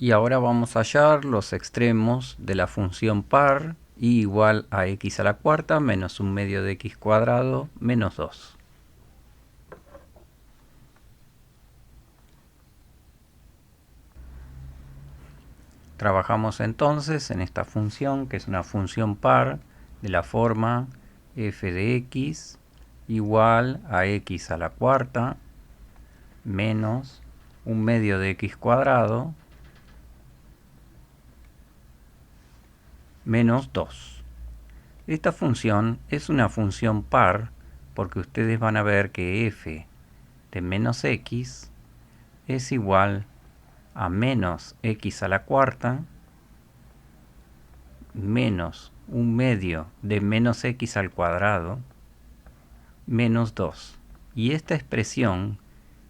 Y ahora vamos a hallar los extremos de la función par y igual a x a la cuarta menos un medio de x cuadrado menos 2. Trabajamos entonces en esta función, que es una función par de la forma f de x igual a x a la cuarta menos un medio de x cuadrado menos 2. Esta función es una función par porque ustedes van a ver que f de menos x es igual a menos x a la cuarta menos un medio de menos x al cuadrado menos 2. Y esta expresión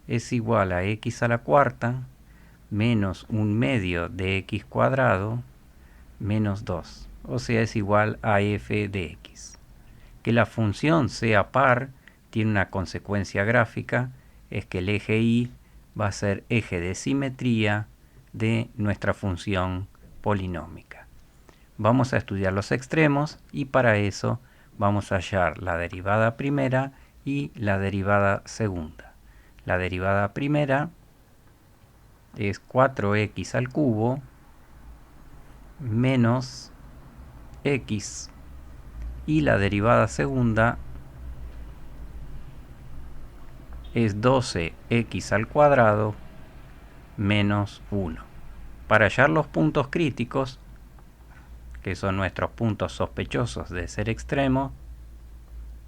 es igual a x a la cuarta menos un medio de x cuadrado menos 2. O sea, es igual a f de x. Que la función sea par tiene una consecuencia gráfica, es que el eje y va a ser eje de simetría de nuestra función polinómica. Vamos a estudiar los extremos y para eso vamos a hallar la derivada primera y la derivada segunda. La derivada primera es 4x al cubo menos x y la derivada segunda es 12x al cuadrado menos 1. Para hallar los puntos críticos, que son nuestros puntos sospechosos de ser extremos,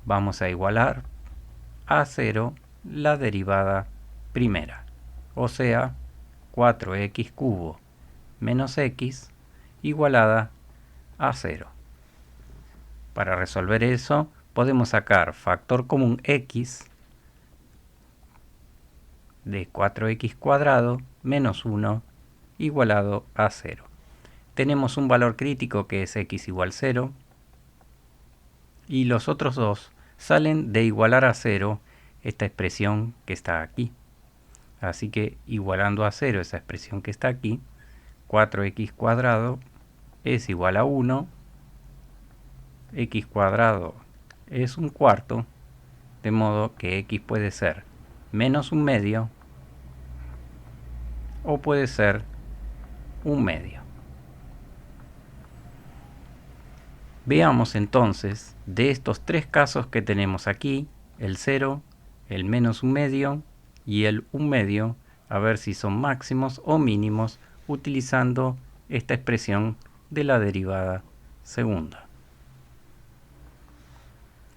vamos a igualar a 0 la derivada primera, o sea, 4x cubo menos x igualada a 0. Para resolver eso, podemos sacar factor común x de 4x cuadrado menos 1 igualado a 0. Tenemos un valor crítico que es x igual 0 y los otros dos salen de igualar a 0 esta expresión que está aquí. Así que igualando a 0 esa expresión que está aquí, 4x cuadrado es igual a 1, x cuadrado es un cuarto, de modo que x puede ser menos un medio o puede ser un medio. Veamos entonces de estos tres casos que tenemos aquí, el 0, el menos un medio y el un medio, a ver si son máximos o mínimos utilizando esta expresión de la derivada segunda.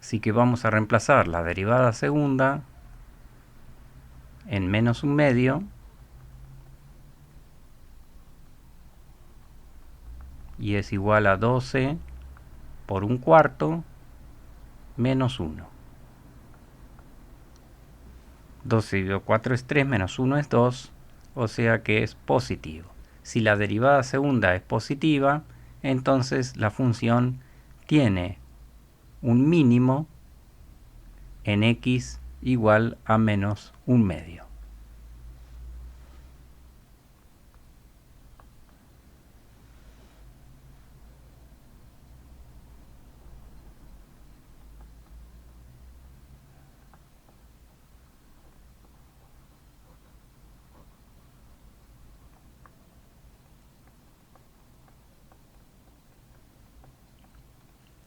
Así que vamos a reemplazar la derivada segunda en menos un medio y es igual a 12 por un cuarto menos 1. 12 dividido 4 es 3, menos 1 es 2, o sea que es positivo. Si la derivada segunda es positiva, entonces la función tiene un mínimo en x igual a menos un medio.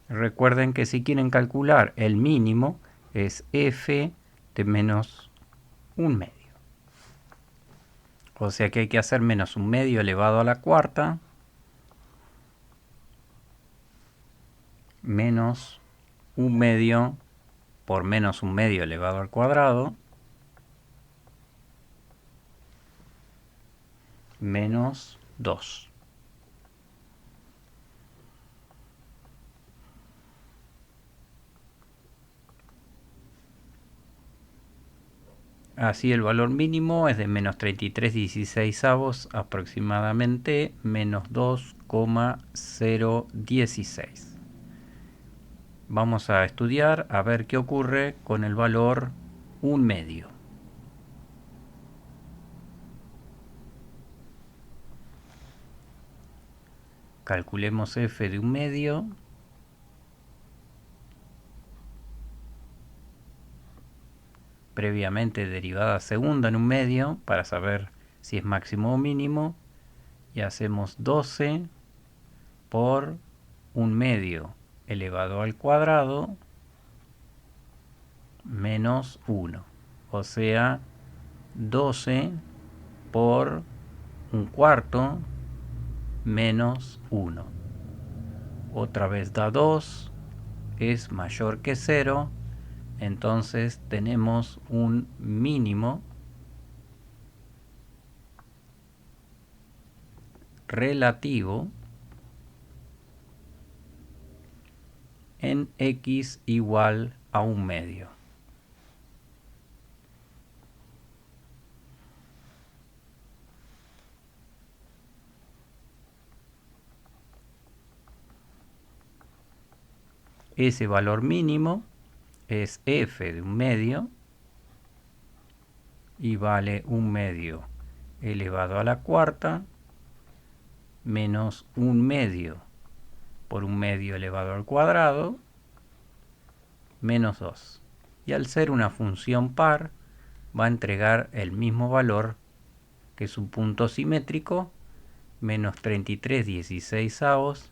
Recuerden que si quieren calcular el mínimo es f de menos un medio. O sea que hay que hacer menos un medio elevado a la cuarta menos un medio por menos un medio elevado al cuadrado menos 2. Así el valor mínimo es de menos 33,16 aproximadamente, menos 2,016. Vamos a estudiar a ver qué ocurre con el valor un medio. Calculemos f de un medio. Previamente derivada segunda en un medio para saber si es máximo o mínimo. Y hacemos 12 por un medio elevado al cuadrado menos 1. O sea, 12 por un cuarto menos 1. Otra vez da 2, es mayor que 0, entonces tenemos un mínimo relativo en x igual a un medio. Ese valor mínimo es f de un medio y vale un medio elevado a la cuarta menos un medio por un medio elevado al cuadrado menos 2. Y al ser una función par va a entregar el mismo valor que su punto simétrico, menos 33,16,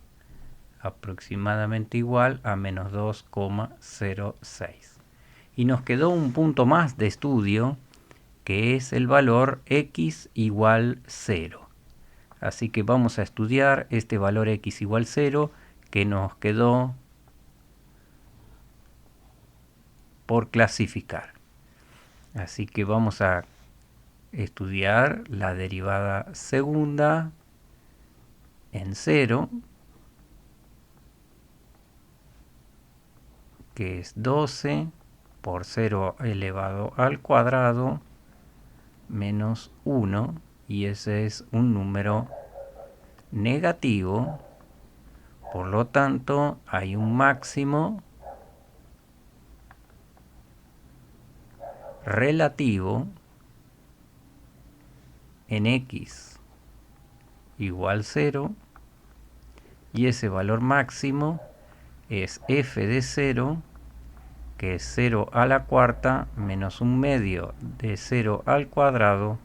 aproximadamente igual a menos 2,06. Y nos quedó un punto más de estudio, que es el valor x igual 0. Así que vamos a estudiar este valor x igual 0 que nos quedó por clasificar. Así que vamos a estudiar la derivada segunda en 0, que es 12 por 0 elevado al cuadrado menos 1, y ese es un número negativo, por lo tanto hay un máximo relativo en x igual 0, y ese valor máximo es f de 0, que es 0 a la cuarta menos un medio de 0 al cuadrado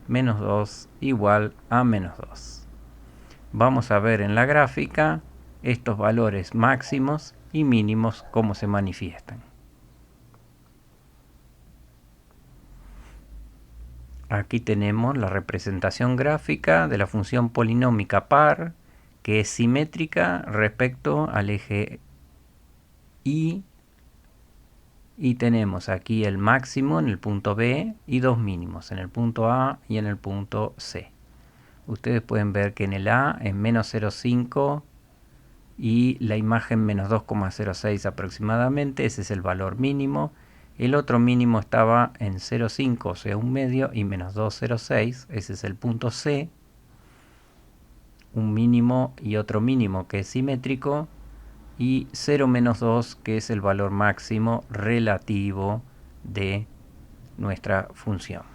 menos 2 igual a menos 2. Vamos a ver en la gráfica estos valores máximos y mínimos cómo se manifiestan. Aquí tenemos la representación gráfica de la función polinómica par, que es simétrica respecto al eje y tenemos aquí el máximo en el punto B y dos mínimos en el punto A y en el punto C. Ustedes pueden ver que en el A es menos 0,5 y la imagen menos 2,06 aproximadamente. Ese es el valor mínimo. El otro mínimo estaba en 0,5, o sea un medio, y menos 2,06. Ese es el punto C. Un mínimo y otro mínimo que es simétrico. Y 0 menos 2, que es el valor máximo relativo de nuestra función.